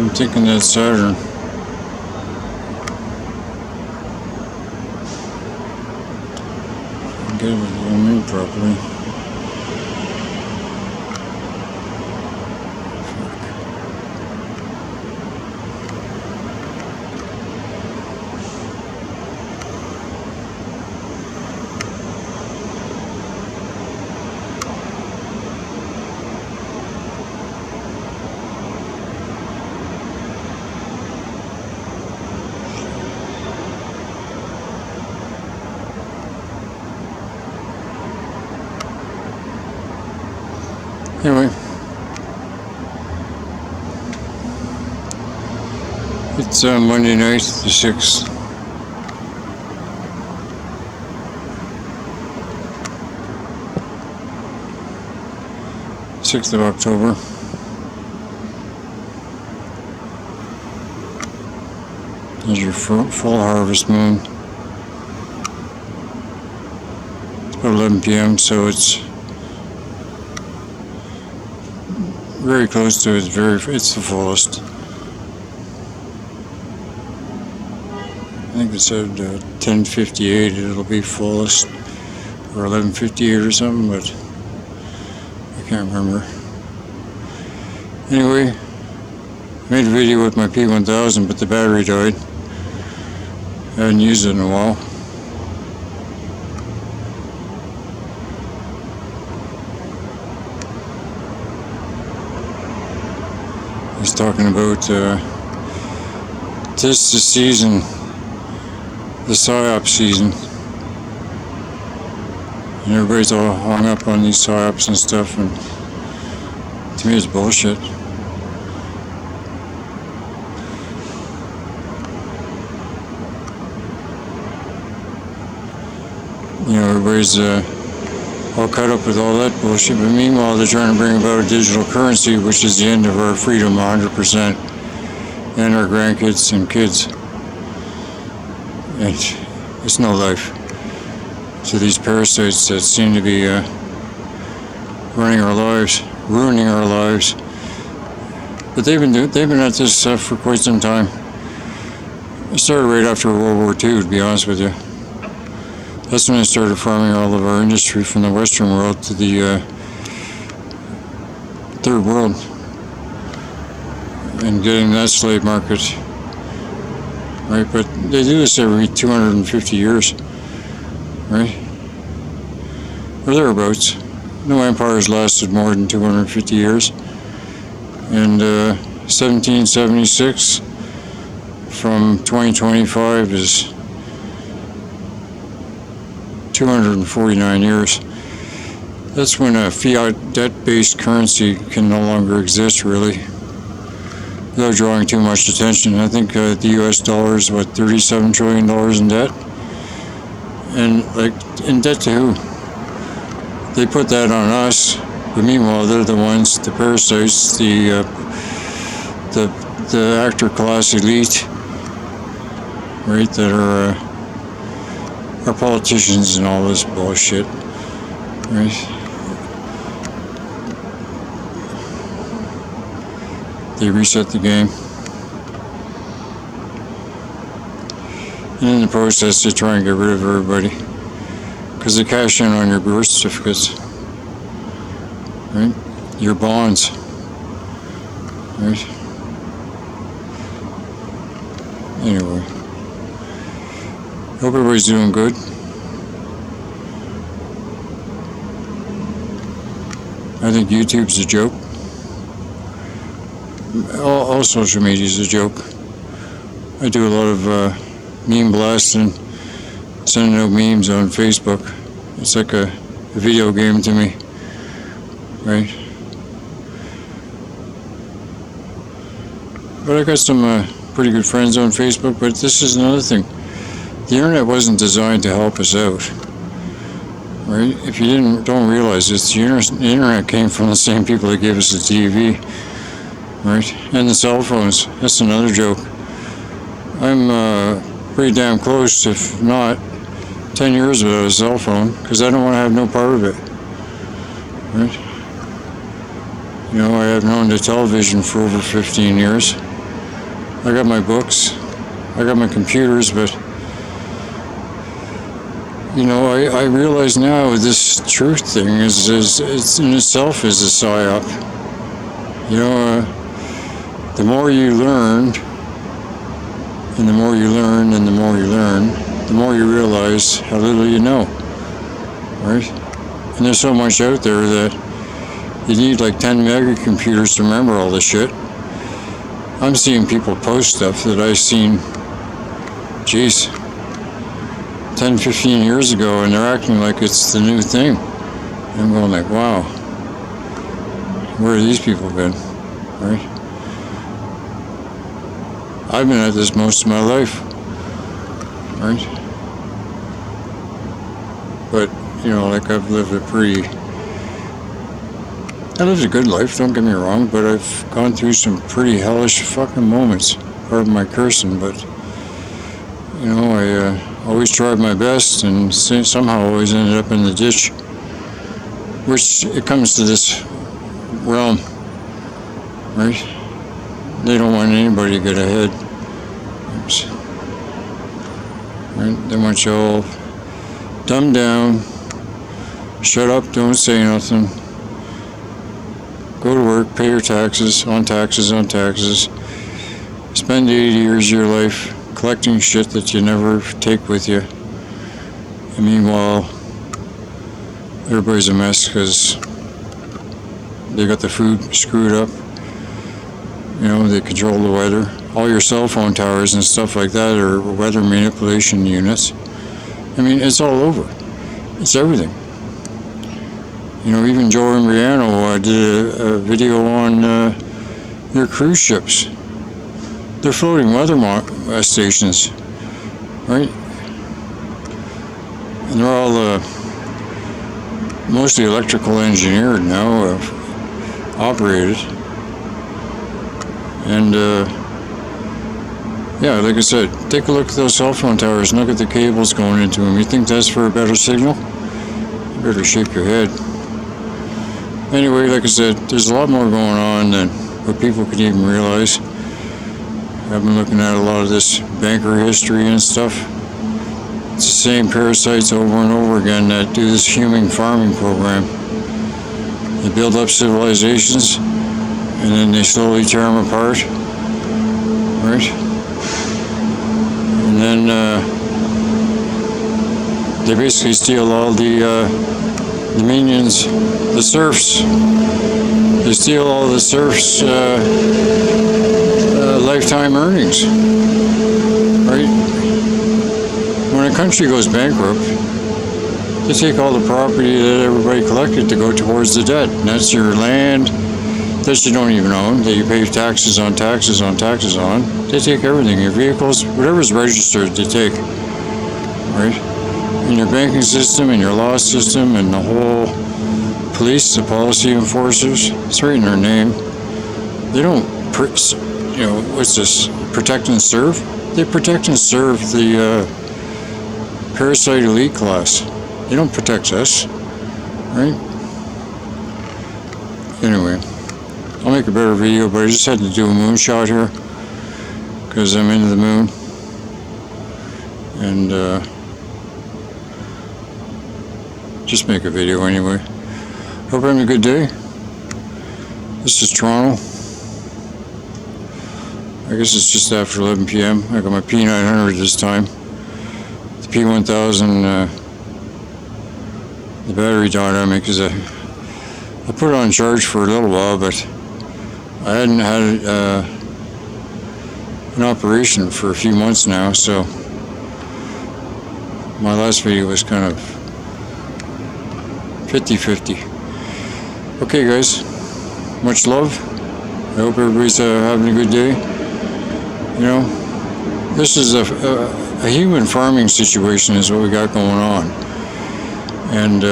I'm thinking that's Saturn. Get it on me properly. Anyway, it's Monday night, the 6th. Of October. There's your full harvest moon. It's about 11 p.m., so it's very close to it's the fullest. I think it said 10:58 it'll be fullest, or 11:58 or something, but I can't remember. Anyway, I made a video with my P1000, but the battery died. I haven't used it in a while. He's talking about this the season, the PSYOP season, and everybody's all hung up on these PSYOPs and stuff, and to me it's bullshit. You know, everybody's all caught up with all that bullshit, but meanwhile they're trying to bring about a digital currency, which is the end of our freedom 100%, and our grandkids and kids. And it's no life to these parasites that seem to be ruining our lives. But they've been at this stuff for quite some time. It started right after World War II, to be honest with you. That's when they started farming all of our industry from the Western world to the Third World, and getting that slave market, right? But they do this every 250 years, right? Or thereabouts. No empire has lasted more than 250 years. And 1776 from 2025 is 249 years. That's when a fiat debt-based currency can no longer exist, really, without drawing too much attention. I think the US dollar is, $37 trillion in debt? And, in debt to who? They put that on us, but meanwhile they're the ones, the parasites, the actor class elite, right, that are our politicians and all this bullshit, right? They reset the game, and in the process they try and get rid of everybody, because they cash in on your birth certificates, right? Your bonds, right? Anyway, hope everybody's doing good. I think YouTube's a joke. All social media is a joke. I do a lot of meme blasting, sending out memes on Facebook. It's like a video game to me, right? But I got some pretty good friends on Facebook, but this is another thing. The internet wasn't designed to help us out, right? If you don't realize this, the internet came from the same people that gave us the TV, right? And the cell phones. That's another joke. I'm pretty damn close, if not 10 years without a cell phone, because I don't want to have no part of it, right? You know, I have known the television for over 15 years, I got my books, I got my computers, but you know, I realize now this truth thing is it's in itself is a psyop. You know, the more you learn, and the more you learn, and the more you learn, the more you realize how little you know, right? And there's so much out there that you need like 10 mega computers to remember all this shit. I'm seeing people post stuff that I've seen, geez, 10, 15 years ago, and they're acting like it's the new thing. I'm going like, wow, where have these people been, right? I've been at this most of my life, right? But, you know, like I've lived I lived a good life, don't get me wrong, but I've gone through some pretty hellish fucking moments. Pardon my cursing, but, you know, I always tried my best and somehow always ended up in the ditch. Which, it comes to this realm, right? They don't want anybody to get ahead. Oops. Right? They want you all dumbed down, shut up, don't say nothing. Go to work, pay your taxes, on taxes, on taxes. Spend 80 years of your life collecting shit that you never take with you. And meanwhile, everybody's a mess because they got the food screwed up. You know, they control the weather. All your cell phone towers and stuff like that are weather manipulation units. I mean, it's all over. It's everything. You know, even Joe Imbriano did a video on their cruise ships. They're floating weather stations, right? And they're all mostly electrical engineered now, operated. And yeah, like I said, take a look at those cell phone towers and look at the cables going into them. You think that's for a better signal? You better shake your head. Anyway, like I said, there's a lot more going on than what people can even realize. I've been looking at a lot of this banker history and stuff. It's the same parasites over and over again that do this human farming program. They build up civilizations and then they slowly tear them apart, right? And then they basically steal all the minions, the serfs. They steal all the serfs' lifetime earnings, right? When a country goes bankrupt, they take all the property that everybody collected to go towards the debt. And that's your land that you don't even own, that you pay taxes on taxes on taxes on. They take everything, your vehicles, whatever's registered, they take, right? In your banking system, in your law system, and the whole police, the policy enforcers, it's right in their name. They don't, you know, what's this, protect and serve? They protect and serve the parasite elite class. They don't protect us, right? Anyway, I'll make a better video, but I just had to do a moonshot here because I'm into the moon. And just make a video anyway. Hope you're having a good day. This is Toronto. I guess it's just after 11 p.m. I got my P900 this time. The P1000, the battery died on me because I put it on charge for a little while, but I hadn't had an operation for a few months now, so my last video was kind of 50-50. Okay guys, much love. I hope everybody's having a good day. You know, this is a human farming situation is what we got going on. And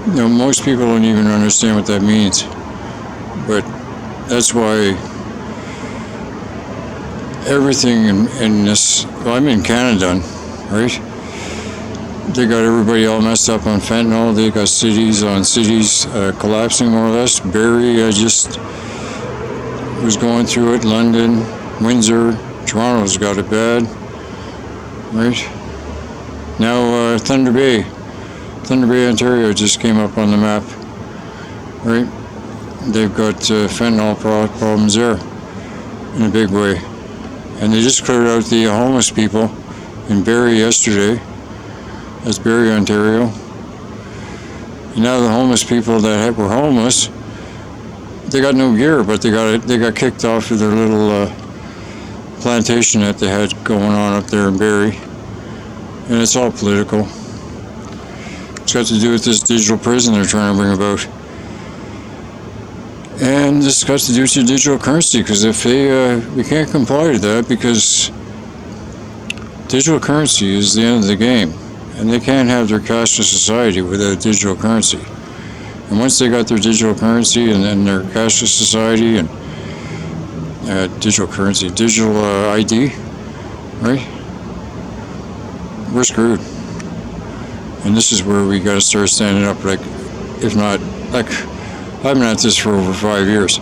you know, most people don't even understand what that means. But that's why everything in this, well, I'm in Canada, right? They got everybody all messed up on fentanyl. They got cities collapsing more or less. Barrie just was going through it. London, Windsor, Toronto's got it bad, right? Now Thunder Bay, Ontario just came up on the map, right? They've got fentanyl problems there in a big way. And they just cleared out the homeless people in Barrie yesterday. That's Barrie, Ontario. And now the homeless people that were homeless, they got no gear, but they got kicked off of their little plantation that they had going on up there in Barrie. And it's all political. It's got to do with this digital prison they're trying to bring about. And this has got to do with your digital currency, because if we can't comply to that, because digital currency is the end of the game, and they can't have their cashless society without digital currency. And once they got their digital currency and then their cashless society and digital ID, right? We're screwed. And this is where we got to start standing up. Like, if not, like, I've been at this for over 5 years.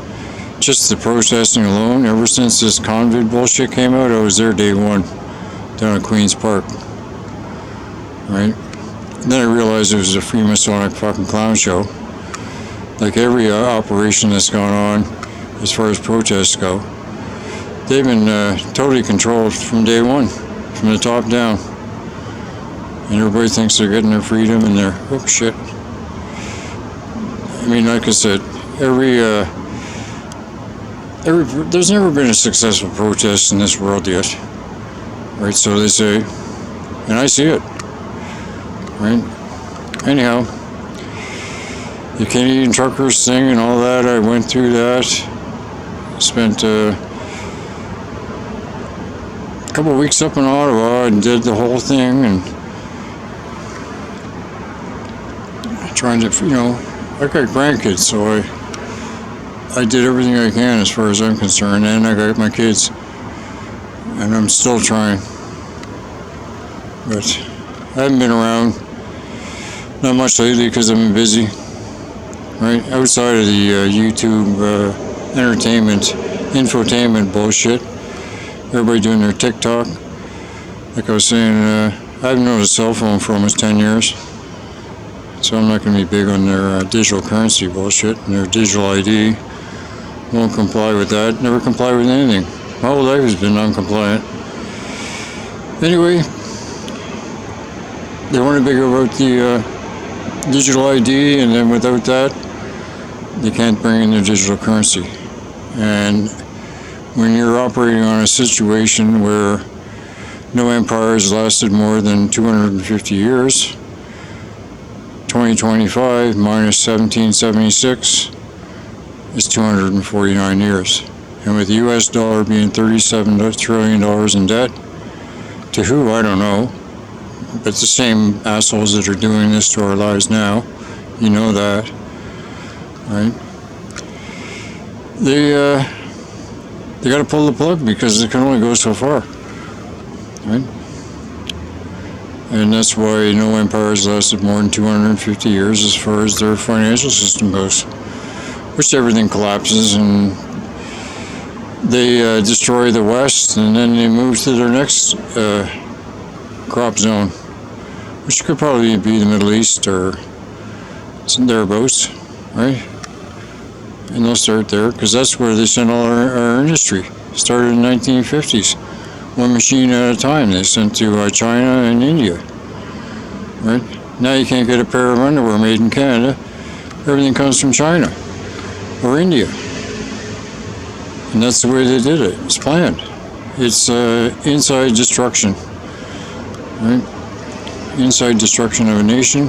Just the protesting alone, ever since this COVID bullshit came out, I was there day one, down at Queen's Park. Right? And then I realized it was a Freemasonic fucking clown show. Like every operation that's gone on, as far as protests go, they've been totally controlled from day one, from the top down. And everybody thinks they're getting their freedom, and they're, oh shit. I mean, like I said, there's never been a successful protest in this world yet, right? So they say, and I see it, right? Anyhow, the Canadian truckers thing and all that, I went through that. Spent a couple of weeks up in Ottawa and did the whole thing, and trying to, I got grandkids, so I did everything I can as far as I'm concerned, and I got my kids, and I'm still trying. But I haven't been around, not much lately, because I've been busy, right? Outside of the YouTube entertainment, infotainment bullshit, everybody doing their TikTok. Like I was saying, I haven't owned a cell phone for almost 10 years. So I'm not going to be big on their digital currency bullshit and their digital ID. Won't comply with that. Never comply with anything. My whole life has been non-compliant. Anyway, they want to big about the digital ID, and then without that, they can't bring in their digital currency. And when you're operating on a situation where no empire has lasted more than 250 years, 2025 minus 1776 is 249 years. And with the US dollar being $37 trillion in debt, to who, I don't know, but the same assholes that are doing this to our lives now, you know that, right? They got to pull the plug, because it can only go so far, right? And that's why no empire has lasted more than 250 years as far as their financial system goes. Which everything collapses, and they destroy the West, and then they move to their next crop zone, which could probably be the Middle East or thereabouts, right? And they'll start there, because that's where they sent all our industry. Started in the 1950s. One machine at a time they sent to China and India, right? Now you can't get a pair of underwear made in Canada. Everything comes from China or India. And that's the way they did it. It's planned. It's inside destruction, right? Inside destruction of a nation.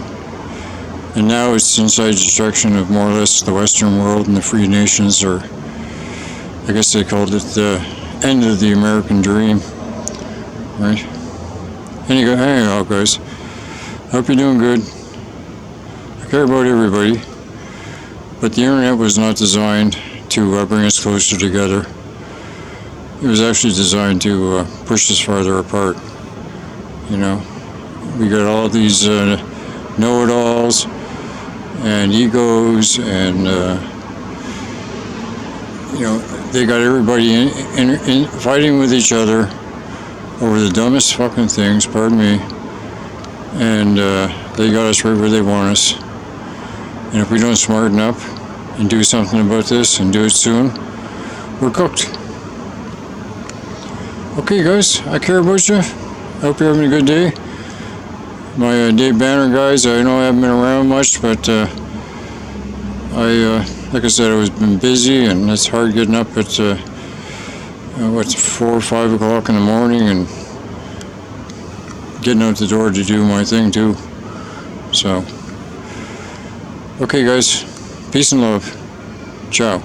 And now it's inside destruction of more or less the Western world and the free nations, or I guess they called it the end of the American dream, right? Anyhow, guys, hope you're doing good. I care about everybody, but the internet was not designed to bring us closer together. It was actually designed to push us farther apart. We got all these know-it-alls and egos, and they got everybody in fighting with each other over the dumbest fucking things, pardon me, and they got us right where they want us. And if we don't smarten up and do something about this and do it soon, we're cooked. Okay, guys, I care about you. I hope you're having a good day. My Dave Banner guys, I know I haven't been around much, but like I said, I was been busy, and it's hard getting up at 4 or 5 o'clock in the morning and getting out the door to do my thing too. So, okay, guys, peace and love. Ciao.